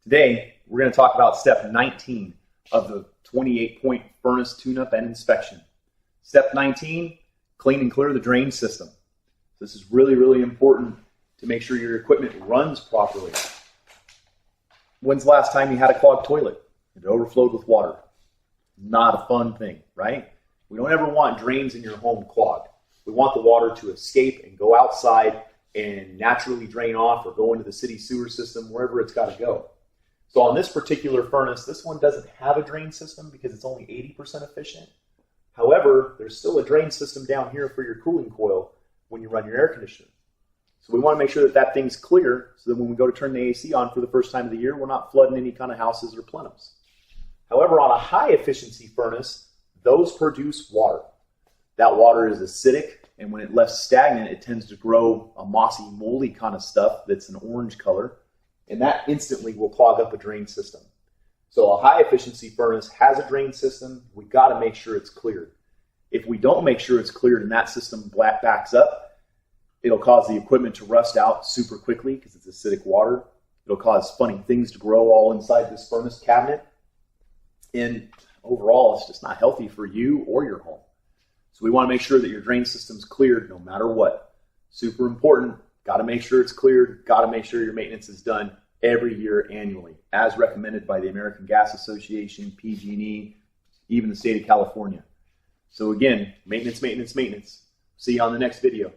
Today, we're going to talk about step 19 of the 28-point furnace tune-up and inspection. Step 19, clean and clear the drain system. This is really important to make sure your equipment runs properly. When's the last time you had a clogged toilet? It overflowed with water. Not a fun thing, right? We don't ever want drains in your home clogged. We want the water to escape and go outside and naturally drain off or go into the city sewer system, wherever it's got to go. So on this particular furnace, this one doesn't have a drain system because it's only 80% efficient. However, there's still a drain system down here for your cooling coil when you run your air conditioner. So we want to make sure that that thing's clear so that when we go to turn the AC on for the first time of the year, we're not flooding any kind of houses or plenums. However, on a high efficiency furnace, those produce water. That water is acidic, and when it left stagnant, it tends to grow a mossy, moldy kind of stuff that's an orange color, and that instantly will clog up a drain system. So a high efficiency furnace has a drain system. We got to make sure it's cleared. If we don't make sure it's cleared and that system backs up, it'll cause the equipment to rust out super quickly because it's acidic water. It'll cause funny things to grow all inside this furnace cabinet. And overall, it's just not healthy for you or your home. So we want to make sure that your drain system's cleared no matter what. Super important. Got to make sure it's cleared. Got to make sure your maintenance is done every year annually, as recommended by the American Gas Association, PG&E, even the state of California. So again, maintenance. See you on the next video.